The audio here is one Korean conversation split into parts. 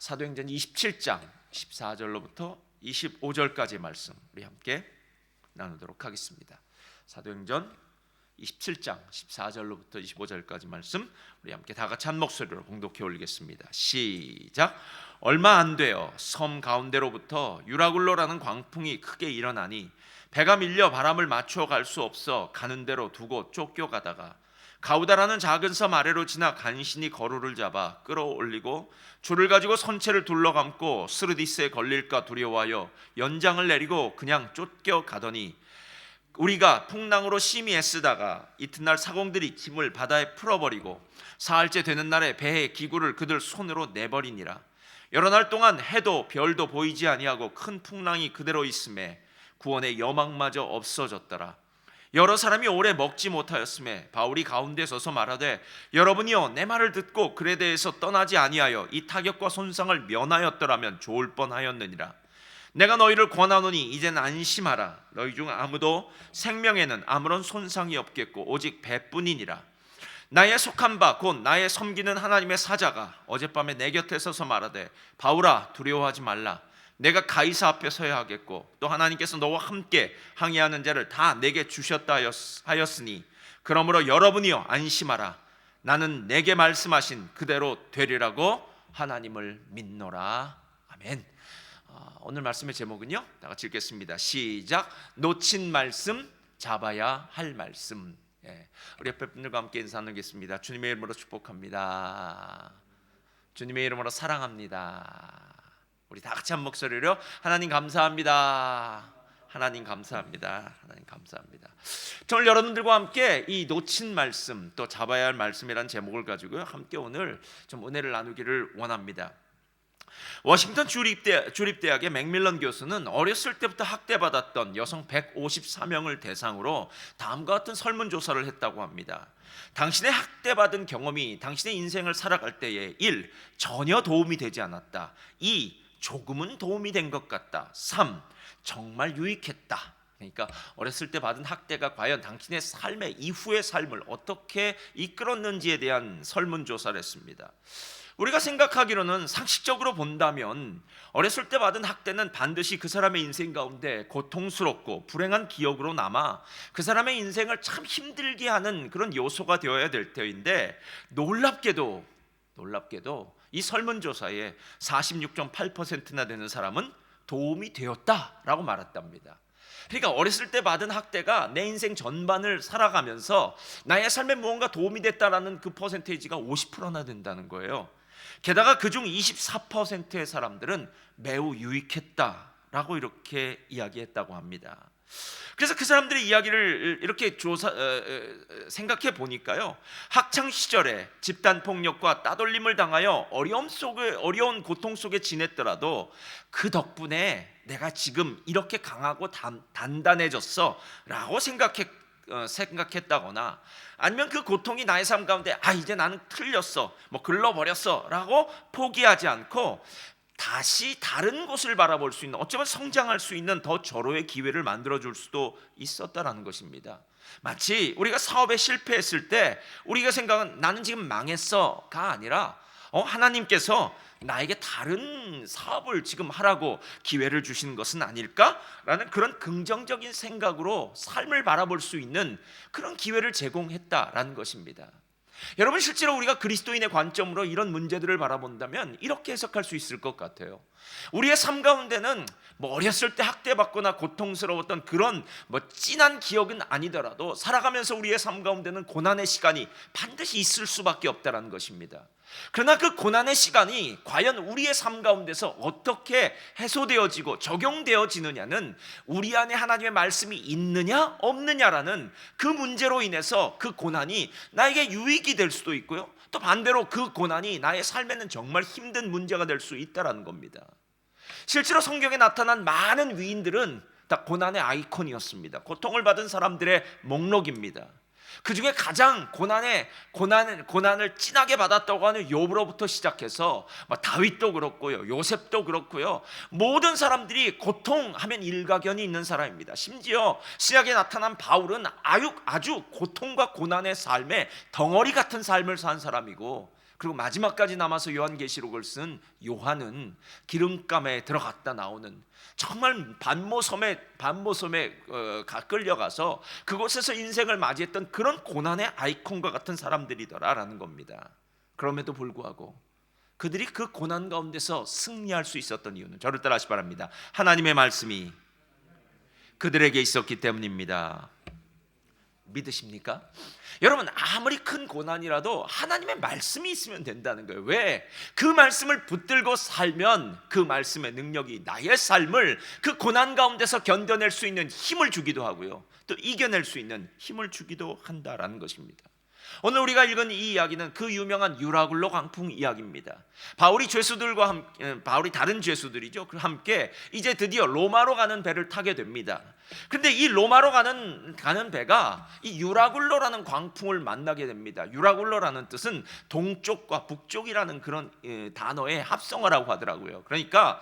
사도행전 27장 14절로부터 25절까지의 말씀 우리 함께 나누도록 하겠습니다. 사도행전 27장 14절로부터 25절까지 말씀 우리 함께 다 같이 한 목소리로 봉독해 올리겠습니다. 시작. 얼마 안 되어 섬 가운데로부터 유라굴로라는 광풍이 크게 일어나니 배가 밀려 바람을 맞춰 갈 수 없어 가는 대로 두고 쫓겨가다가 가우다라는 작은 섬 아래로 지나 간신히 거루를 잡아 끌어올리고 줄을 가지고 선체를 둘러감고 스르디스에 걸릴까 두려워하여 연장을 내리고 그냥 쫓겨가더니 우리가 풍랑으로 심히 애쓰다가 이튿날 사공들이 짐을 바다에 풀어버리고 사흘째 되는 날에 배의 기구를 그들 손으로 내버리니라. 여러 날 동안 해도 별도 보이지 아니하고 큰 풍랑이 그대로 있음에 구원의 여망마저 없어졌더라. 여러 사람이 오래 먹지 못하였음에 바울이 가운데 서서 말하되 여러분이여 내 말을 듣고 그에 대해서 떠나지 아니하여 이 타격과 손상을 면하였더라면 좋을 뻔하였느니라. 내가 너희를 권하노니 이젠 안심하라. 너희 중 아무도 생명에는 아무런 손상이 없겠고 오직 배뿐이니라. 나의 속한 바 곧 나의 섬기는 하나님의 사자가 어젯밤에 내 곁에 서서 말하되 바울아 두려워하지 말라. 내가 가이사 앞에 서야 하겠고 또 하나님께서 너와 함께 항해하는 자를 다 내게 주셨다 하였으니 그러므로 여러분이여 안심하라. 나는 내게 말씀하신 그대로 되리라고 하나님을 믿노라. 아멘. 오늘 말씀의 제목은요, 다 같이 읽겠습니다. 시작. 놓친 말씀 잡아야 할 말씀. 우리 옆에 분들과 함께 인사 나누겠습니다. 주님의 이름으로 축복합니다. 주님의 이름으로 사랑합니다. 우리 다 같이 한 목소리로 하나님 감사합니다. 하나님 감사합니다. 하나님 감사합니다. 오늘 여러분들과 함께 이 놓친 말씀 또 잡아야 할 말씀이라는 제목을 가지고 함께 오늘 좀 은혜를 나누기를 원합니다. 워싱턴 주립대학의 맥밀런 교수는 어렸을 때부터 학대받았던 여성 154명을 대상으로 다음과 같은 설문조사를 했다고 합니다. 당신의 학대받은 경험이 당신의 인생을 살아갈 때에 1. 전혀 도움이 되지 않았다. 2. 조금은 도움이 된 것 같다. 3. 정말 유익했다. 그러니까 어렸을 때 받은 학대가 과연 당신의 삶의 이후의 삶을 어떻게 이끌었는지에 대한 설문조사를 했습니다. 우리가 생각하기로는 상식적으로 본다면 어렸을 때 받은 학대는 반드시 그 사람의 인생 가운데 고통스럽고 불행한 기억으로 남아 그 사람의 인생을 참 힘들게 하는 그런 요소가 되어야 될 터인데 놀랍게도 이 설문조사에 46.8%나 되는 사람은 도움이 되었다라고 말했답니다. 그러니까 어렸을 때 받은 학대가 내 인생 전반을 살아가면서 나의 삶에 무언가 도움이 됐다라는 그 퍼센테이지가 50%나 된다는 거예요. 게다가 그중 24%의 사람들은 매우 유익했다라고 이렇게 이야기했다고 합니다. 그래서 그 사람들의 이야기를 이렇게 생각해 보니까요, 학창 시절에 집단 폭력과 따돌림을 당하여 어려운 고통 속에 지냈더라도 그 덕분에 내가 지금 이렇게 강하고 단단해졌어라고 생각했다거나 아니면 그 고통이 나의 삶 가운데 이제 나는 틀렸어, 글러버렸어라고 포기하지 않고 다시 다른 곳을 바라볼 수 있는, 어쩌면 성장할 수 있는 더 절호의 기회를 만들어줄 수도 있었다라는 것입니다. 마치 우리가 사업에 실패했을 때 우리가 생각은 나는 지금 망했어가 아니라 하나님께서 나에게 다른 사업을 지금 하라고 기회를 주시는 것은 아닐까라는 그런 긍정적인 생각으로 삶을 바라볼 수 있는 그런 기회를 제공했다라는 것입니다. 여러분, 실제로 우리가 그리스도인의 관점으로 이런 문제들을 바라본다면 이렇게 해석할 수 있을 것 같아요. 우리의 삶 가운데는 어렸을 때 학대받거나 고통스러웠던 그런 진한 기억은 아니더라도 살아가면서 우리의 삶 가운데는 고난의 시간이 반드시 있을 수밖에 없다는 것입니다. 그러나 그 고난의 시간이 과연 우리의 삶 가운데서 어떻게 해소되어지고 적용되어지느냐는 우리 안에 하나님의 말씀이 있느냐 없느냐라는 그 문제로 인해서 그 고난이 나에게 유익이 될 수도 있고요, 또 반대로 그 고난이 나의 삶에는 정말 힘든 문제가 될 수 있다는 겁니다. 실제로 성경에 나타난 많은 위인들은 다 고난의 아이콘이었습니다. 고통을 받은 사람들의 목록입니다. 그 중에 가장 고난을 진하게 받았다고 하는 욥으로부터 시작해서 다윗도 그렇고요, 요셉도 그렇고요, 모든 사람들이 고통하면 일가견이 있는 사람입니다. 심지어 신약에 나타난 바울은 아주 고통과 고난의 삶에 덩어리 같은 삶을 산 사람이고, 그리고 마지막까지 남아서 요한계시록을 쓴 요한은 기름감에 들어갔다 나오는 정말 반모섬에 끌려가서 그곳에서 인생을 맞이했던 그런 고난의 아이콘과 같은 사람들이더라라는 겁니다. 그럼에도 불구하고 그들이 그 고난 가운데서 승리할 수 있었던 이유는, 저를 따라하시 바랍니다, 하나님의 말씀이 그들에게 있었기 때문입니다. 믿으십니까? 여러분, 아무리 큰 고난이라도 하나님의 말씀이 있으면 된다는 거예요. 왜? 그 말씀을 붙들고 살면 그 말씀의 능력이 나의 삶을 그 고난 가운데서 견뎌낼 수 있는 힘을 주기도 하고요, 또 이겨낼 수 있는 힘을 주기도 한다라는 것입니다. 오늘 우리가 읽은 이 이야기는 그 유명한 유라굴로 광풍 이야기입니다. 바울이 다른 죄수들이죠, 함께 이제 드디어 로마로 가는 배를 타게 됩니다. 근데 이 로마로 가는 배가 이 유라굴로라는 광풍을 만나게 됩니다. 유라굴로라는 뜻은 동쪽과 북쪽이라는 그런 단어의 합성어라고 하더라고요. 그러니까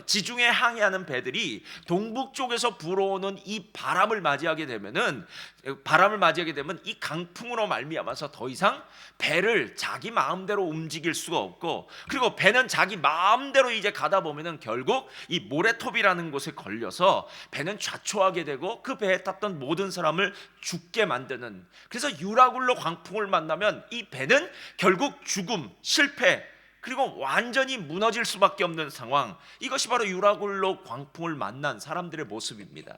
지중해 항해하는 배들이 동북쪽에서 불어오는 이 바람을 맞이하게 되면 이 강풍으로 말미암아서 더 이상 배를 자기 마음대로 움직일 수가 없고, 그리고 배는 자기 마음대로 이제 가다 보면은 결국 이 모래톱이라는 곳에 걸려서 배는 좌초하게 되고 그 배에 탔던 모든 사람을 죽게 만드는, 그래서 유라굴로 광풍을 만나면 이 배는 결국 죽음, 실패, 그리고 완전히 무너질 수밖에 없는 상황, 이것이 바로 유라굴로 광풍을 만난 사람들의 모습입니다.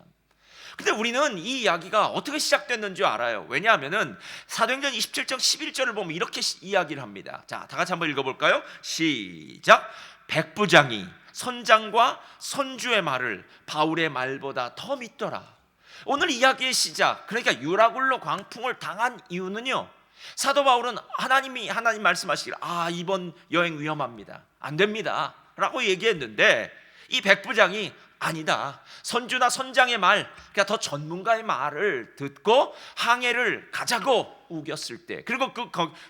근데 우리는 이 이야기가 어떻게 시작됐는지 알아요. 왜냐하면 사도행전 27장 11절을 보면 이렇게 이야기를 합니다. 자, 다 같이 한번 읽어볼까요? 시작. 백부장이 선장과 선주의 말을 바울의 말보다 더 믿더라. 오늘 이야기의 시작, 그러니까 유라굴로 광풍을 당한 이유는요, 사도 바울은 하나님 말씀하시기를 이번 여행 위험합니다, 안 됩니다 라고 얘기했는데, 이 백부장이 아니다, 선주나 선장의 말, 그러니까 더 전문가의 말을 듣고 항해를 가자고 우겼을 때, 그리고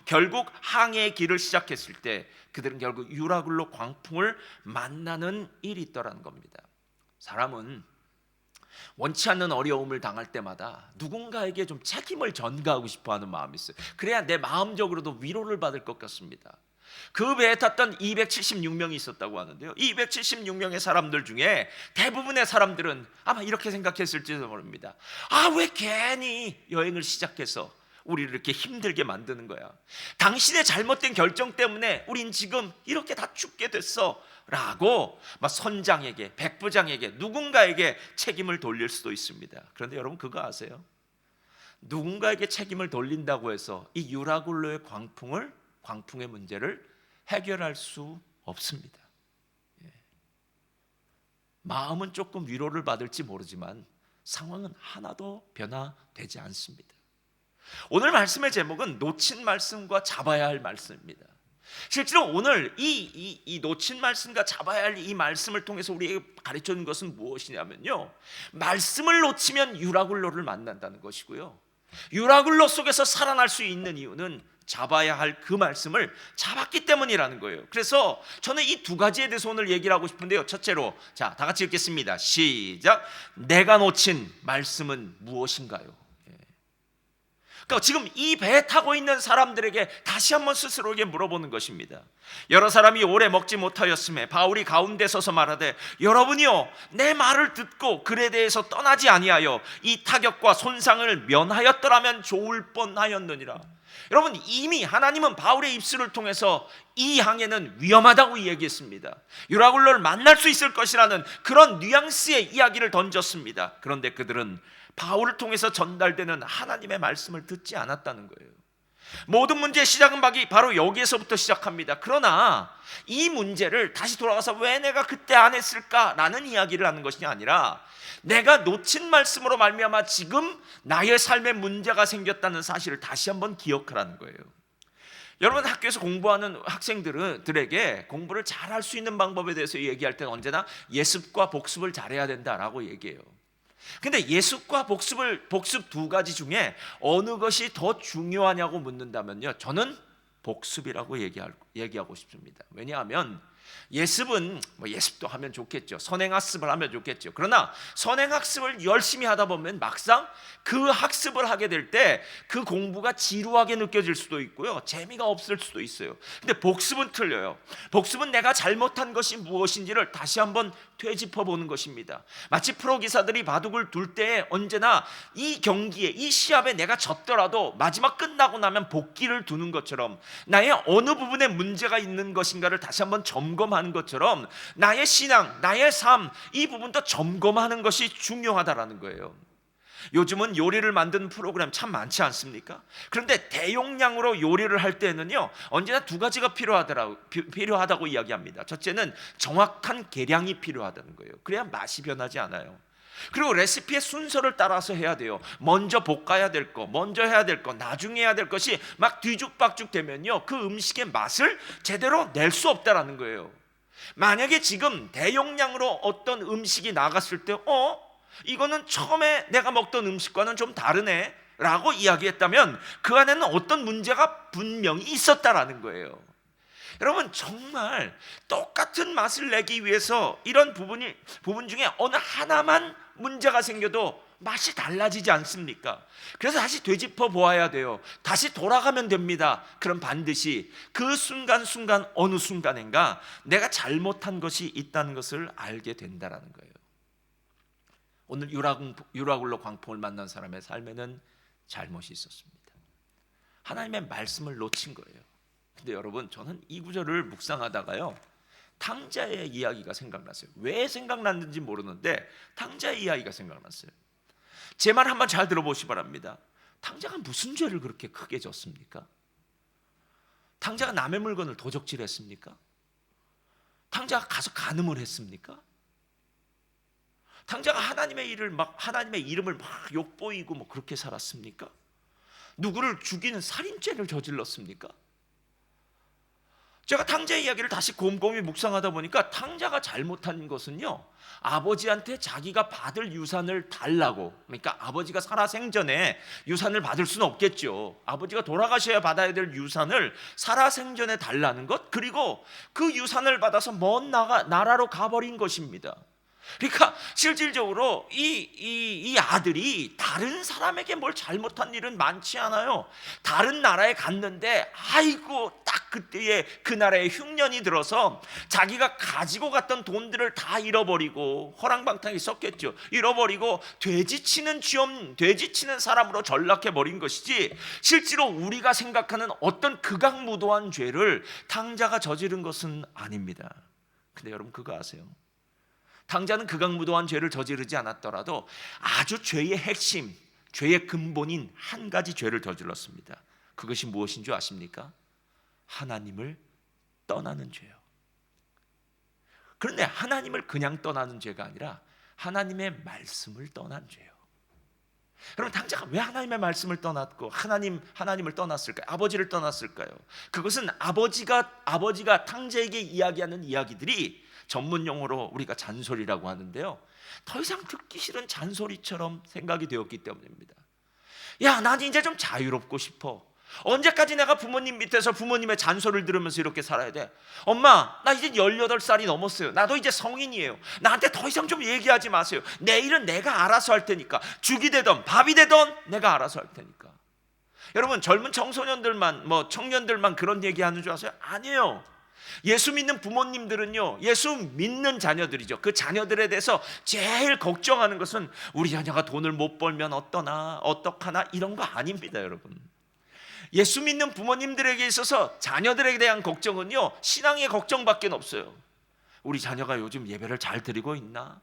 결국 항해의 길을 시작했을 때 그들은 결국 유라굴로 광풍을 만나는 일이 있더라는 겁니다. 사람은 원치 않는 어려움을 당할 때마다 누군가에게 좀 책임을 전가하고 싶어하는 마음이 있어요. 그래야 내 마음적으로도 위로를 받을 것 같습니다. 그 배에 탔던 276명이 있었다고 하는데요, 276명의 사람들 중에 대부분의 사람들은 아마 이렇게 생각했을지도 모릅니다. 왜 괜히 여행을 시작해서 우리를 이렇게 힘들게 만드는 거야. 당신의 잘못된 결정 때문에 우린 지금 이렇게 다 죽게 됐어 라고 선장에게, 백부장에게, 누군가에게 책임을 돌릴 수도 있습니다. 그런데 여러분, 그거 아세요? 누군가에게 책임을 돌린다고 해서 이 유라굴로의 광풍의 문제를 해결할 수 없습니다. 마음은 조금 위로를 받을지 모르지만 상황은 하나도 변화되지 않습니다. 오늘 말씀의 제목은 놓친 말씀과 잡아야 할 말씀입니다. 실제로 오늘 이 놓친 말씀과 잡아야 할 이 말씀을 통해서 우리에게 가르쳐 준 것은 무엇이냐면요, 말씀을 놓치면 유라굴로를 만난다는 것이고요, 유라굴로 속에서 살아날 수 있는 이유는 잡아야 할 그 말씀을 잡았기 때문이라는 거예요. 그래서 저는 이 두 가지에 대해서 오늘 얘기를 하고 싶은데요, 첫째로, 자, 다 같이 읽겠습니다. 시작. 내가 놓친 말씀은 무엇인가요? 그러니까 지금 이 배에 타고 있는 사람들에게 다시 한번 스스로에게 물어보는 것입니다. 여러 사람이 오래 먹지 못하였음에 바울이 가운데 서서 말하되, 여러분이요 내 말을 듣고 글에 대해서 떠나지 아니하여 이 타격과 손상을 면하였더라면 좋을 뻔하였느니라. 여러분, 이미 하나님은 바울의 입술을 통해서 이 항해는 위험하다고 얘기했습니다. 유라굴로를 만날 수 있을 것이라는 그런 뉘앙스의 이야기를 던졌습니다. 그런데 그들은 바울을 통해서 전달되는 하나님의 말씀을 듣지 않았다는 거예요. 모든 문제의 시작은 바로 여기에서부터 시작합니다. 그러나 이 문제를 다시 돌아가서 왜 내가 그때 안 했을까라는 이야기를 하는 것이 아니라, 내가 놓친 말씀으로 말미암아 지금 나의 삶에 문제가 생겼다는 사실을 다시 한번 기억하라는 거예요. 여러분, 학교에서 공부하는 학생들에게 공부를 잘할 수 있는 방법에 대해서 얘기할 때는 언제나 예습과 복습을 잘해야 된다라고 얘기해요. 근데 예습과 복습 두 가지 중에 어느 것이 더 중요하냐고 묻는다면요, 저는 복습이라고 얘기하고 싶습니다. 왜냐하면 예습은 예습도 하면 좋겠죠. 선행학습을 하면 좋겠죠. 그러나 선행학습을 열심히 하다 보면 막상 그 학습을 하게 될 때 그 공부가 지루하게 느껴질 수도 있고요, 재미가 없을 수도 있어요. 근데 복습은 틀려요. 복습은 내가 잘못한 것이 무엇인지를 다시 한번 되짚어 보는 것입니다. 마치 프로 기사들이 바둑을 둘 때 언제나 이 경기에, 이 시합에 내가 졌더라도 마지막 끝나고 나면 복기를 두는 것처럼 나의 어느 부분에 문제가 있는 것인가를 다시 한번 점검하는 것처럼 나의 신앙, 나의 삶, 이 부분도 점검하는 것이 중요하다라는 거예요. 요즘은 요리를 만드는 프로그램 참 많지 않습니까? 그런데 대용량으로 요리를 할 때는요, 언제나 두 가지가 필요하다고 이야기합니다. 첫째는 정확한 계량이 필요하다는 거예요. 그래야 맛이 변하지 않아요. 그리고 레시피의 순서를 따라서 해야 돼요. 먼저 볶아야 될 거, 먼저 해야 될 거, 나중에 해야 될 것이 막 뒤죽박죽 되면요, 그 음식의 맛을 제대로 낼 수 없다라는 거예요. 만약에 지금 대용량으로 어떤 음식이 나갔을 때 이거는 처음에 내가 먹던 음식과는 좀 다르네 라고 이야기했다면 그 안에는 어떤 문제가 분명히 있었다라는 거예요. 여러분, 정말 똑같은 맛을 내기 위해서 이런 부분 중에 어느 하나만 문제가 생겨도 맛이 달라지지 않습니까? 그래서 다시 되짚어 보아야 돼요. 다시 돌아가면 됩니다. 그럼 반드시 그 순간순간 어느 순간인가 내가 잘못한 것이 있다는 것을 알게 된다라는 거예요. 오늘 유라굴로 광풍을 만난 사람의 삶에는 잘못이 있었습니다. 하나님의 말씀을 놓친 거예요. 근데 여러분, 저는 이 구절을 묵상하다가요, 탕자의 이야기가 생각났어요. 왜 생각났는지 모르는데 탕자의 이야기가 생각났어요. 제 말 한번 잘 들어보시기 바랍니다. 탕자가 무슨 죄를 그렇게 크게 졌습니까? 탕자가 남의 물건을 도적질했습니까? 탕자가 가서 간음을 했습니까? 탕자가 하나님의 이름을 막 욕보이고 그렇게 살았습니까? 누구를 죽이는 살인죄를 저질렀습니까? 제가 탕자의 이야기를 다시 곰곰이 묵상하다 보니까 탕자가 잘못한 것은요, 아버지한테 자기가 받을 유산을 달라고, 그러니까 아버지가 살아생전에 유산을 받을 수는 없겠죠. 아버지가 돌아가셔야 받아야 될 유산을 살아생전에 달라는 것, 그리고 그 유산을 받아서 먼 나라로 가버린 것입니다. 그러니까 실질적으로 이 아들이 다른 사람에게 뭘 잘못한 일은 많지 않아요. 다른 나라에 갔는데 아이고 딱 그때에 그 나라에 흉년이 들어서 자기가 가지고 갔던 돈들을 다 잃어버리고 허랑방탕이 썼겠죠. 잃어버리고 돼지치는 사람으로 전락해버린 것이지, 실제로 우리가 생각하는 어떤 극악무도한 죄를 탕자가 저지른 것은 아닙니다. 근데 여러분, 그거 아세요? 탕자는 극악무도한 죄를 저지르지 않았더라도 아주 죄의 핵심, 죄의 근본인 한 가지 죄를 저질렀습니다. 그것이 무엇인 줄 아십니까? 하나님을 떠나는 죄요. 그런데 하나님을 그냥 떠나는 죄가 아니라 하나님의 말씀을 떠난 죄요. 그럼 탕자가 왜 하나님의 말씀을 떠났고 하나님을 떠났을까요? 아버지를 떠났을까요? 그것은 아버지가 탕자에게 이야기하는 이야기들이 전문 용어로 우리가 잔소리라고 하는데요, 더 이상 듣기 싫은 잔소리처럼 생각이 되었기 때문입니다. 야, 난 이제 좀 자유롭고 싶어. 언제까지 내가 부모님 밑에서 부모님의 잔소리를 들으면서 이렇게 살아야 돼? 엄마, 나 이제 18살이 넘었어요. 나도 이제 성인이에요. 나한테 더 이상 좀 얘기하지 마세요. 내일은 내가 알아서 할 테니까. 죽이 되던 밥이 되던 내가 알아서 할 테니까. 여러분, 젊은 청소년들만 청년들만 그런 얘기하는 줄 아세요? 아니에요. 예수 믿는 부모님들은요, 예수 믿는 자녀들이죠. 그 자녀들에 대해서 제일 걱정하는 것은 우리 자녀가 돈을 못 벌면 어떡하나 이런 거 아닙니다, 여러분. 예수 믿는 부모님들에게 있어서 자녀들에 대한 걱정은요, 신앙의 걱정밖에 없어요. 우리 자녀가 요즘 예배를 잘 드리고 있나?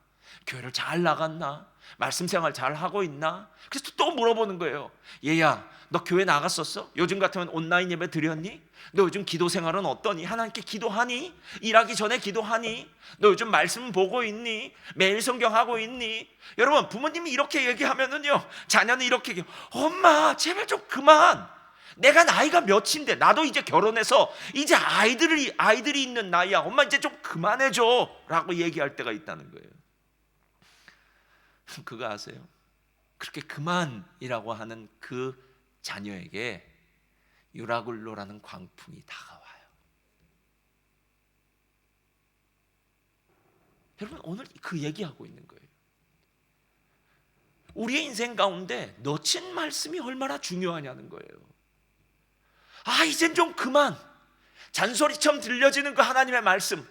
교회를 잘 나갔나? 말씀 생활 잘 하고 있나? 그래서 또 물어보는 거예요. 얘야, 너 교회 나갔었어? 요즘 같으면 온라인 예배 드렸니? 너 요즘 기도 생활은 어떠니? 하나님께 기도하니? 일하기 전에 기도하니? 너 요즘 말씀 보고 있니? 매일 성경하고 있니? 여러분, 부모님이 이렇게 얘기하면은요, 자녀는 이렇게 얘기해요. 엄마, 제발 좀 그만. 내가 나이가 몇인데, 나도 이제 결혼해서 이제 아이들이 있는 나이야. 엄마 이제 좀 그만해줘 라고 얘기할 때가 있다는 거예요. 그거 아세요? 그렇게 그만이라고 하는 그 자녀에게 유라굴로라는 광풍이 다가와요. 여러분, 오늘 그 얘기하고 있는 거예요. 우리의 인생 가운데 놓친 말씀이 얼마나 중요하냐는 거예요. 이젠 좀 그만, 잔소리처럼 들려지는 그 하나님의 말씀,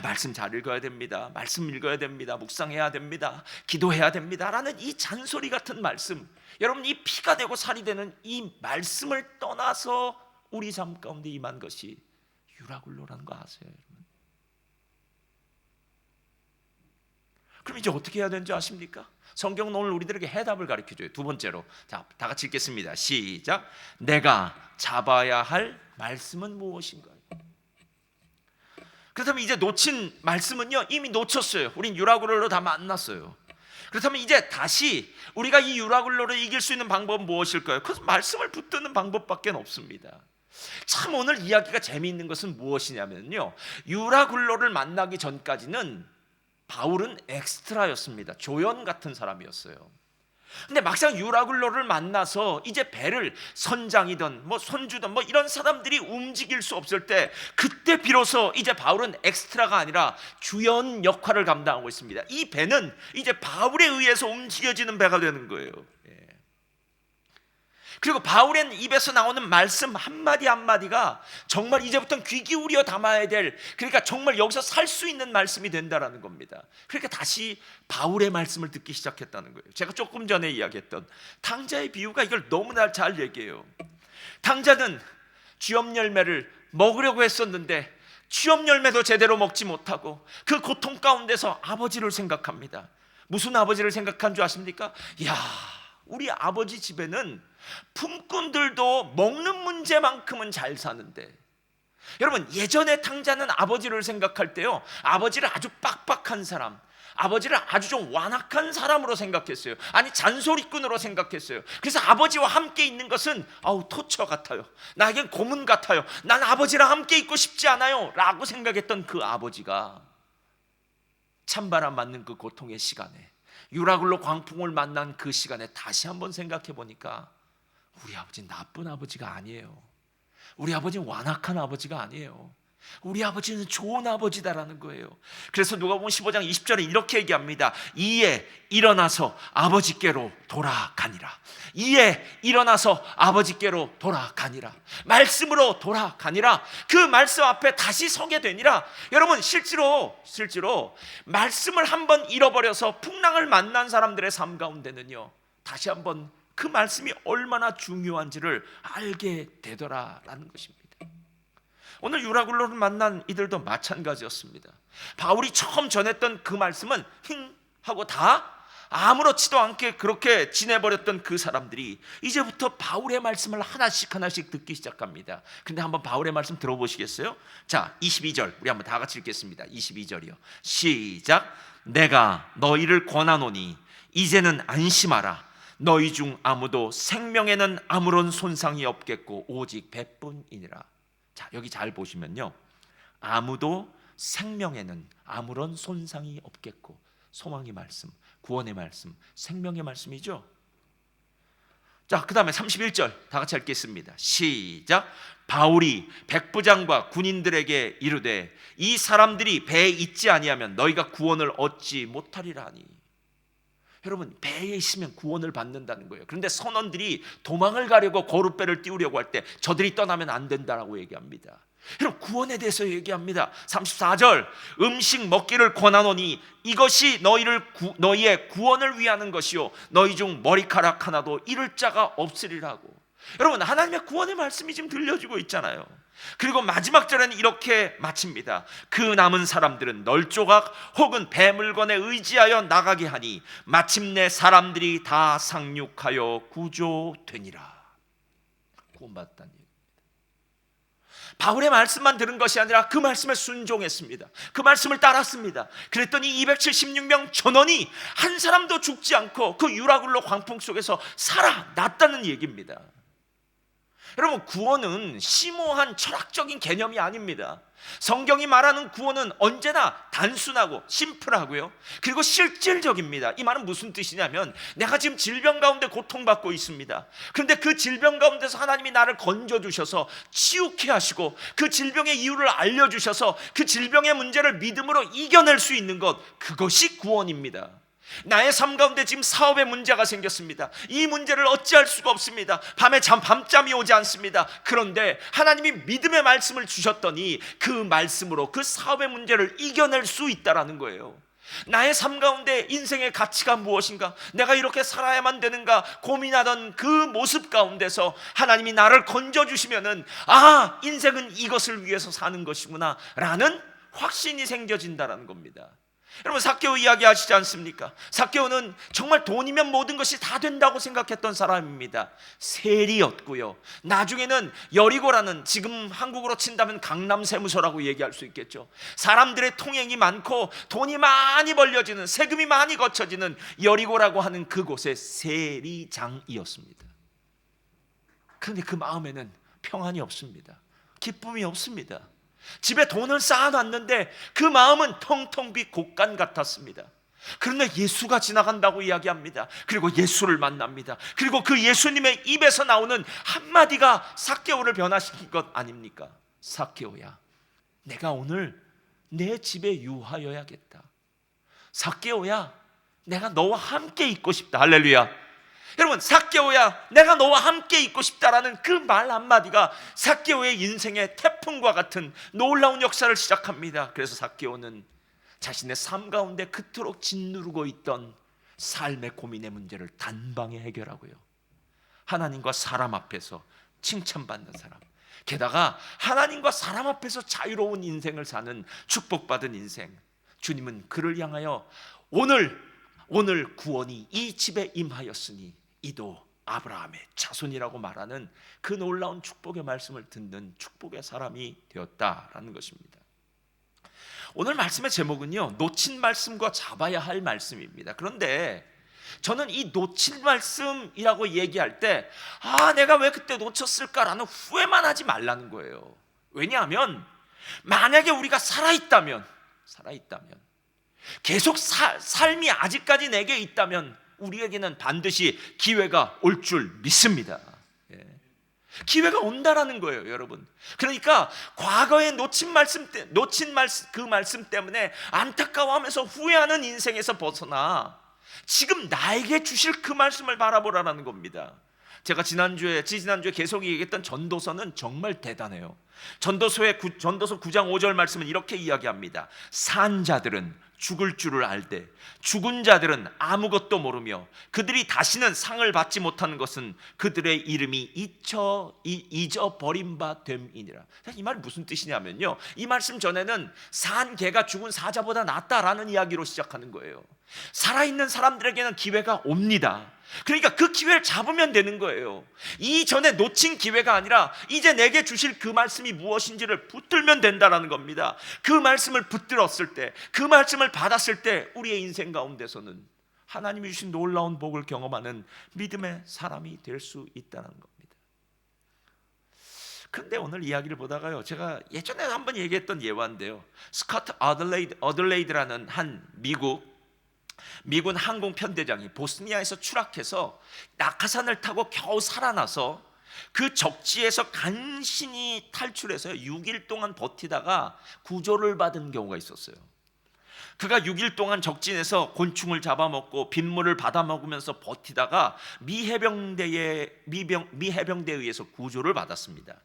말씀 잘 읽어야 됩니다, 말씀 읽어야 됩니다, 묵상해야 됩니다, 기도해야 됩니다 라는 이 잔소리 같은 말씀, 여러분, 이 피가 되고 살이 되는 이 말씀을 떠나서 우리 삶 가운데 임한 것이 유라굴로라는 거 아세요, 여러분? 그럼 이제 어떻게 해야 되는지 아십니까? 성경은 오늘 우리들에게 해답을 가르쳐줘요. 두 번째로, 자, 다 같이 읽겠습니다. 시작. 내가 잡아야 할 말씀은 무엇인가요? 그렇다면 이제 놓친 말씀은요, 이미 놓쳤어요. 우린 유라굴로로 다 만났어요. 그렇다면 이제 다시 우리가 이 유라굴로를 이길 수 있는 방법은 무엇일까요? 그 말씀을 붙드는 방법밖에 없습니다. 참, 오늘 이야기가 재미있는 것은 무엇이냐면요, 유라굴로를 만나기 전까지는 바울은 엑스트라였습니다. 조연 같은 사람이었어요. 근데 막상 유라굴로를 만나서 이제 배를 선장이든 손주든 이런 사람들이 움직일 수 없을 때, 그때 비로소 이제 바울은 엑스트라가 아니라 주연 역할을 감당하고 있습니다. 이 배는 이제 바울에 의해서 움직여지는 배가 되는 거예요. 그리고 바울의 입에서 나오는 말씀 한마디 한마디가 정말 이제부터는 귀 기울여 담아야 될, 그러니까 정말 여기서 살 수 있는 말씀이 된다라는 겁니다. 그러니까 다시 바울의 말씀을 듣기 시작했다는 거예요. 제가 조금 전에 이야기했던 탕자의 비유가 이걸 너무나 잘 얘기해요. 탕자는 쥐업 열매를 먹으려고 했었는데 쥐업 열매도 제대로 먹지 못하고 그 고통 가운데서 아버지를 생각합니다. 무슨 아버지를 생각한 줄 아십니까? 우리 아버지 집에는 품꾼들도 먹는 문제만큼은 잘 사는데, 여러분, 예전에 탕자는 아버지를 생각할 때요, 아버지를 아주 빡빡한 사람, 아버지를 아주 좀 완악한 사람으로 생각했어요. 아니, 잔소리꾼으로 생각했어요. 그래서 아버지와 함께 있는 것은 토처 같아요, 나에겐 고문 같아요, 난 아버지랑 함께 있고 싶지 않아요 라고 생각했던 그 아버지가 찬바람 맞는 그 고통의 시간에, 유라굴로 광풍을 만난 그 시간에 다시 한번 생각해 보니까 우리 아버지는 나쁜 아버지가 아니에요. 우리 아버지는 완악한 아버지가 아니에요. 우리 아버지는 좋은 아버지다라는 거예요. 그래서 누가복음 15장 20절에 이렇게 얘기합니다. 이에 일어나서 아버지께로 돌아가니라. 이에 일어나서 아버지께로 돌아가니라. 말씀으로 돌아가니라. 그 말씀 앞에 다시 서게 되니라. 여러분, 실제로 말씀을 한번 잃어버려서 풍랑을 만난 사람들의 삶 가운데는요, 다시 한번 그 말씀이 얼마나 중요한지를 알게 되더라라는 것입니다. 오늘 유라굴로를 만난 이들도 마찬가지였습니다. 바울이 처음 전했던 그 말씀은 힝 하고 다 아무렇지도 않게 그렇게 지내버렸던 그 사람들이 이제부터 바울의 말씀을 하나씩 듣기 시작합니다. 근데 한번 바울의 말씀 들어보시겠어요? 자, 22절 우리 한번 다 같이 읽겠습니다. 22절이요. 시작. 내가 너희를 권하노니 이제는 안심하라. 너희 중 아무도 생명에는 아무런 손상이 없겠고 오직 배뿐이니라. 자, 여기 잘 보시면요, 아무도 생명에는 아무런 손상이 없겠고, 소망의 말씀, 구원의 말씀, 생명의 말씀이죠. 자, 그 다음에 31절 다 같이 읽겠습니다. 시작. 바울이 백부장과 군인들에게 이르되 이 사람들이 배에 있지 아니하면 너희가 구원을 얻지 못하리라 하니. 여러분, 배에 있으면 구원을 받는다는 거예요. 그런데 선원들이 도망을 가려고 거룻배를 띄우려고 할 때 저들이 떠나면 안 된다라고 얘기합니다. 여러분, 구원에 대해서 얘기합니다. 34절 음식 먹기를 권하노니 이것이 너희의 구원을 위하는 것이요 너희 중 머리카락 하나도 잃을 자가 없으리라고. 여러분, 하나님의 구원의 말씀이 지금 들려주고 있잖아요. 그리고 마지막 절에는 이렇게 마칩니다. 그 남은 사람들은 널조각 혹은 배물건에 의지하여 나가게 하니 마침내 사람들이 다 상륙하여 구조되니라. 구원받았다는 얘기입니다. 바울의 말씀만 들은 것이 아니라 그 말씀에 순종했습니다. 그 말씀을 따랐습니다. 그랬더니 276명 전원이 한 사람도 죽지 않고 그 유라굴로 광풍 속에서 살아났다는 얘기입니다. 여러분, 구원은 심오한 철학적인 개념이 아닙니다. 성경이 말하는 구원은 언제나 단순하고 심플하고요, 그리고 실질적입니다. 이 말은 무슨 뜻이냐면, 내가 지금 질병 가운데 고통받고 있습니다. 그런데 그 질병 가운데서 하나님이 나를 건져주셔서 치유케 하시고, 그 질병의 이유를 알려주셔서 그 질병의 문제를 믿음으로 이겨낼 수 있는 것, 그것이 구원입니다. 나의 삶 가운데 지금 사업에 문제가 생겼습니다. 이 문제를 어찌할 수가 없습니다. 밤잠이 오지 않습니다. 그런데 하나님이 믿음의 말씀을 주셨더니 그 말씀으로 그 사업의 문제를 이겨낼 수 있다라는 거예요. 나의 삶 가운데 인생의 가치가 무엇인가, 내가 이렇게 살아야만 되는가 고민하던 그 모습 가운데서 하나님이 나를 건져주시면은, 아, 인생은 이것을 위해서 사는 것이구나 라는 확신이 생겨진다는 겁니다. 여러분, 삭개오 이야기 아시지 않습니까? 삭개오는 정말 돈이면 모든 것이 다 된다고 생각했던 사람입니다. 세리였고요, 나중에는 여리고라는, 지금 한국으로 친다면 강남세무서라고 얘기할 수 있겠죠, 사람들의 통행이 많고 돈이 많이 벌려지는, 세금이 많이 거쳐지는 여리고라고 하는 그곳의 세리장이었습니다. 그런데 그 마음에는 평안이 없습니다. 기쁨이 없습니다. 집에 돈을 쌓아놨는데 그 마음은 텅텅 빈 곳간 같았습니다. 그런데 예수가 지나간다고 이야기합니다. 그리고 예수를 만납니다. 그리고 그 예수님의 입에서 나오는 한마디가 삭개오를 변화시킨 것 아닙니까? 삭개오야, 내가 오늘 내 집에 유하여야겠다. 삭개오야, 내가 너와 함께 있고 싶다. 할렐루야. 여러분, 삭개오야, 내가 너와 함께 있고 싶다라는 그 말 한마디가 삭개오의 인생의 태풍과 같은 놀라운 역사를 시작합니다. 그래서 삭개오는 자신의 삶 가운데 그토록 짓누르고 있던 삶의 고민의 문제를 단방에 해결하고요, 하나님과 사람 앞에서 칭찬받는 사람, 게다가 하나님과 사람 앞에서 자유로운 인생을 사는 축복받은 인생. 주님은 그를 향하여 오늘 구원이 이 집에 임하였으니 이도 아브라함의 자손이라고 말하는 그 놀라운 축복의 말씀을 듣는 축복의 사람이 되었다라는 것입니다. 오늘 말씀의 제목은요, 놓친 말씀과 잡아야 할 말씀입니다. 그런데 저는 이 놓친 말씀이라고 얘기할 때, 내가 왜 그때 놓쳤을까라는 후회만 하지 말라는 거예요. 왜냐하면 만약에 우리가 살아있다면 계속 삶이 아직까지 내게 있다면 우리에게는 반드시 기회가 올 줄 믿습니다. 기회가 온다라는 거예요, 여러분. 그러니까 과거에 놓친 그 말씀 때문에 안타까워하면서 후회하는 인생에서 벗어나 지금 나에게 주실 그 말씀을 바라보라는 겁니다. 제가 지난주에 계속 얘기했던 전도서는 정말 대단해요. 전도서 9장 5절 말씀은 이렇게 이야기합니다. 산 자들은 죽을 줄을 알되 죽은 자들은 아무것도 모르며 그들이 다시는 상을 받지 못하는 것은 그들의 이름이 잊어버린 바 됨이니라. 이 말이 무슨 뜻이냐면요, 이 말씀 전에는 산 개가 죽은 사자보다 낫다라는 이야기로 시작하는 거예요. 살아있는 사람들에게는 기회가 옵니다. 그러니까 그 기회를 잡으면 되는 거예요. 이전에 놓친 기회가 아니라 이제 내게 주실 그 말씀이 무엇인지를 붙들면 된다는 겁니다. 그 말씀을 붙들었을 때, 그 말씀을 받았을 때 우리의 인생 가운데서는 하나님이 주신 놀라운 복을 경험하는 믿음의 사람이 될 수 있다는 겁니다. 그런데 오늘 이야기를 보다가요, 제가 예전에 한번 얘기했던 예화인데요, 스코트 어들레이드라는 한 미군 항공 편대장이 보스니아에서 추락해서 낙하산을 타고 겨우 살아나서 그 적지에서 간신히 탈출해서 6일 동안 버티다가 구조를 받은 경우가 있었어요. 그가 6일 동안 적진에서 곤충을 잡아먹고 빗물을 받아먹으면서 버티다가 미 해병대에 의해서 구조를 받았습니다.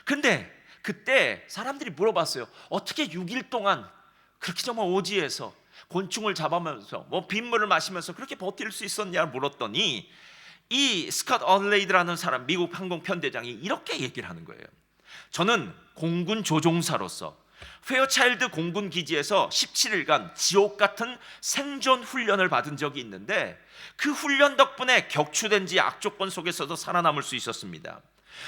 근데 그때 사람들이 물어봤어요. 어떻게 6일 동안 그렇게 정말 오지에서 곤충을 잡아면서 빗물을 마시면서 그렇게 버틸 수 있었냐 물었더니 이 스콧 어들레이드라는 사람, 미국 항공 편대장이 이렇게 얘기를 하는 거예요. 저는 공군 조종사로서 페어차일드 공군 기지에서 17일간 지옥 같은 생존 훈련을 받은 적이 있는데 그 훈련 덕분에 격추된 지 악조건 속에서도 살아남을 수 있었습니다.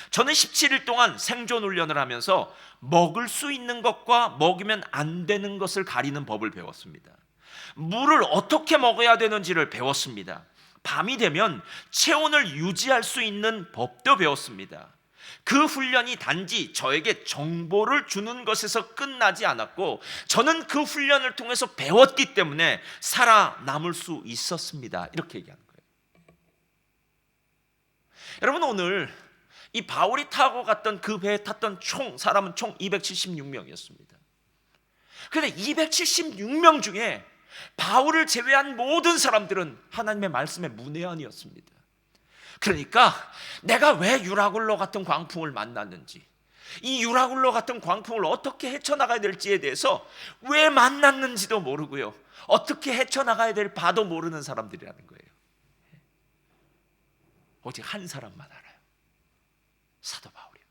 저는 17일 동안 생존 훈련을 하면서 먹을 수 있는 것과 먹으면 안 되는 것을 가리는 법을 배웠습니다. 물을 어떻게 먹어야 되는지를 배웠습니다. 밤이 되면 체온을 유지할 수 있는 법도 배웠습니다. 그 훈련이 단지 저에게 정보를 주는 것에서 끝나지 않았고, 저는 그 훈련을 통해서 배웠기 때문에 살아남을 수 있었습니다. 이렇게 얘기하는 거예요. 여러분, 오늘 이 바울이 타고 갔던 그 배에 탔던 사람은 총 276명이었습니다. 그런데 276명 중에 바울을 제외한 모든 사람들은 하나님의 말씀의 문외한이었습니다. 그러니까 내가 왜 유라굴로 같은 광풍을 만났는지, 이 유라굴로 같은 광풍을 어떻게 헤쳐나가야 될지에 대해서 왜 만났는지도 모르고요, 어떻게 헤쳐나가야 될 바도 모르는 사람들이라는 거예요. 오직 한 사람만 알아요. 사도 바울이요.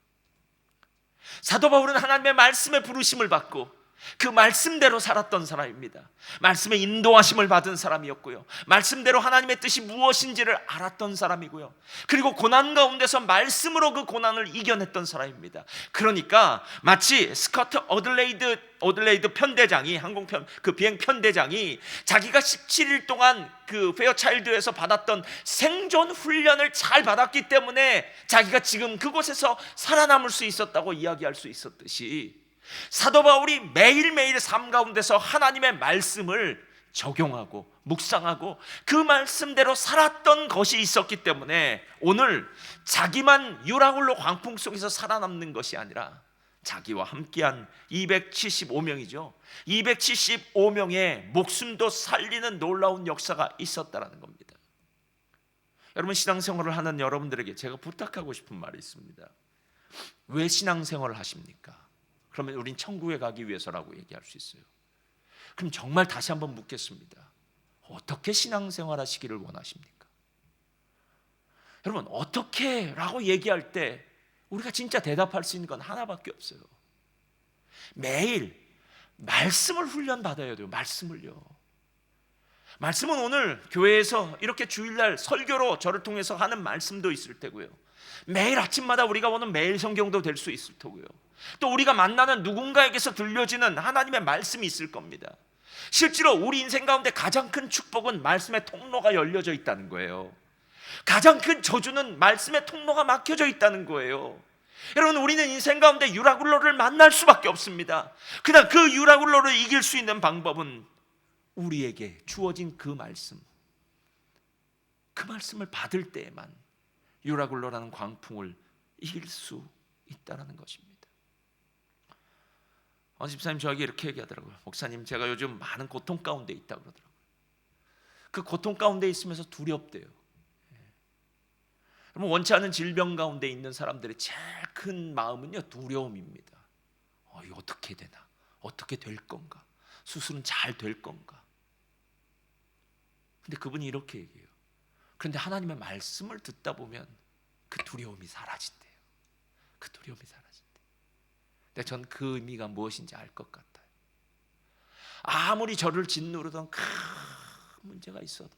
사도 바울은 하나님의 말씀의 부르심을 받고 그 말씀대로 살았던 사람입니다. 말씀의 인도하심을 받은 사람이었고요, 말씀대로 하나님의 뜻이 무엇인지를 알았던 사람이고요, 그리고 고난 가운데서 말씀으로 그 고난을 이겨냈던 사람입니다. 그러니까 마치 스커트 어들레이드 편대장이, 항공편 그 비행 편대장이 자기가 17일 동안 그 페어차일드에서 받았던 생존 훈련을 잘 받았기 때문에 자기가 지금 그곳에서 살아남을 수 있었다고 이야기할 수 있었듯이, 사도 바울이 매일매일 삶 가운데서 하나님의 말씀을 적용하고 묵상하고 그 말씀대로 살았던 것이 있었기 때문에 오늘 자기만 유라굴로 광풍 속에서 살아남는 것이 아니라 자기와 함께한 275명이죠. 275명의 목숨도 살리는 놀라운 역사가 있었다는 겁니다. 여러분, 신앙생활을 하는 여러분들에게 제가 부탁하고 싶은 말이 있습니다. 왜 신앙생활을 하십니까? 그러면 우린 천국에 가기 위해서라고 얘기할 수 있어요. 그럼 정말 다시 한번 묻겠습니다. 어떻게 신앙생활 하시기를 원하십니까? 여러분, 어떻게 라고 얘기할 때 우리가 진짜 대답할 수 있는 건 하나밖에 없어요. 매일 말씀을 훈련받아야 돼요. 말씀을요. 말씀은 오늘 교회에서 이렇게 주일날 설교로 저를 통해서 하는 말씀도 있을 테고요, 매일 아침마다 우리가 보는 매일 성경도 될 수 있을 테고요, 또 우리가 만나는 누군가에게서 들려지는 하나님의 말씀이 있을 겁니다. 실제로 우리 인생 가운데 가장 큰 축복은 말씀의 통로가 열려져 있다는 거예요. 가장 큰 저주는 말씀의 통로가 막혀져 있다는 거예요. 여러분, 우리는 인생 가운데 유라굴로를 만날 수밖에 없습니다. 그냥 그 유라굴로를 이길 수 있는 방법은 우리에게 주어진 그 말씀을 받을 때에만 유라굴로라는 광풍을 이길 수 있다는 것입니다. 어느 집사님 저에게 이렇게 얘기하더라고요. 목사님, 제가 요즘 많은 고통 가운데 있다고 그러더라고요. 그 고통 가운데 있으면서 두렵대요. 여러분, 원치 않은 질병 가운데 있는 사람들의 제일 큰 마음은요, 두려움입니다. 이거 어떻게 되나? 어떻게 될 건가? 수술은 잘 될 건가? 근데 그분이 이렇게 얘기해요. 그런데 하나님의 말씀을 듣다 보면 그 두려움이 사라진대요. 그 두려움이 사라진대요. 근데 전 그 의미가 무엇인지 알 것 같아요. 아무리 저를 짓누르던 큰 문제가 있어도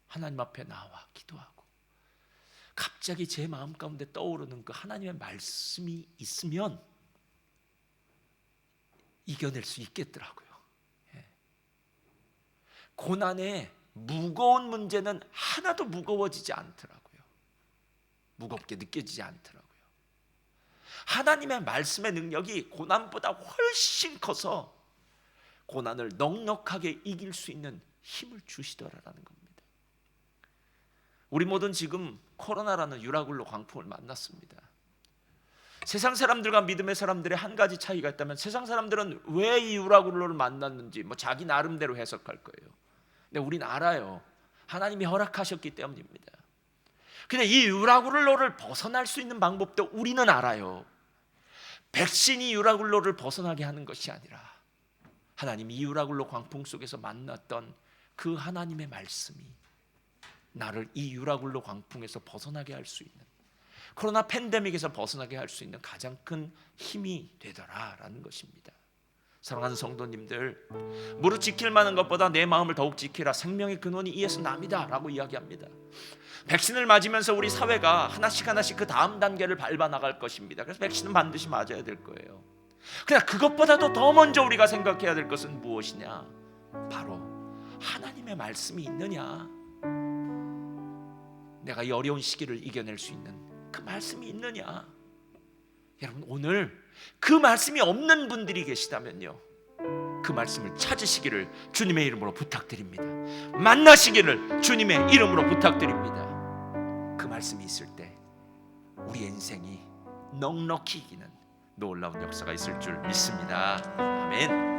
하나님 앞에 나와 기도하고 갑자기 제 마음 가운데 떠오르는 그 하나님의 말씀이 있으면 이겨낼 수 있겠더라고요. 고난의 무거운 문제는 하나도 무거워지지 않더라고요. 무겁게 느껴지지 않더라고요. 하나님의 말씀의 능력이 고난보다 훨씬 커서 고난을 넉넉하게 이길 수 있는 힘을 주시더라라는 겁니다. 우리 모두는 지금 코로나라는 유라굴로 광풍을 만났습니다. 세상 사람들과 믿음의 사람들의 한 가지 차이가 있다면, 세상 사람들은 왜 이 유라굴로를 만났는지 자기 나름대로 해석할 거예요. 근데 우린 알아요. 하나님이 허락하셨기 때문입니다. 근데 이 유라굴로를 벗어날 수 있는 방법도 우리는 알아요. 백신이 유라굴로를 벗어나게 하는 것이 아니라 하나님이 이 유라굴로 광풍 속에서 만났던 그 하나님의 말씀이 나를 이 유라굴로 광풍에서 벗어나게 할 수 있는, 코로나 팬데믹에서 벗어나게 할 수 있는 가장 큰 힘이 되더라라는 것입니다. 사랑하는 성도님들, 무릇 지킬 만한 것보다 내 마음을 더욱 지키라. 생명의 근원이 이에서 납니다 라고 이야기합니다. 백신을 맞으면서 우리 사회가 하나씩 그 다음 단계를 밟아 나갈 것입니다. 그래서 백신은 반드시 맞아야 될 거예요. 그냥 그것보다도 더 먼저 우리가 생각해야 될 것은 무엇이냐? 바로 하나님의 말씀이 있느냐, 내가 이 어려운 시기를 이겨낼 수 있는 그 말씀이 있느냐. 여러분, 오늘 그 말씀이 없는 분들이 계시다면요, 그 말씀을 찾으시기를 주님의 이름으로 부탁드립니다. 만나시기를 주님의 이름으로 부탁드립니다. 그 말씀이 있을 때 우리의 인생이 넉넉히 이기는 놀라운 역사가 있을 줄 믿습니다. 아멘.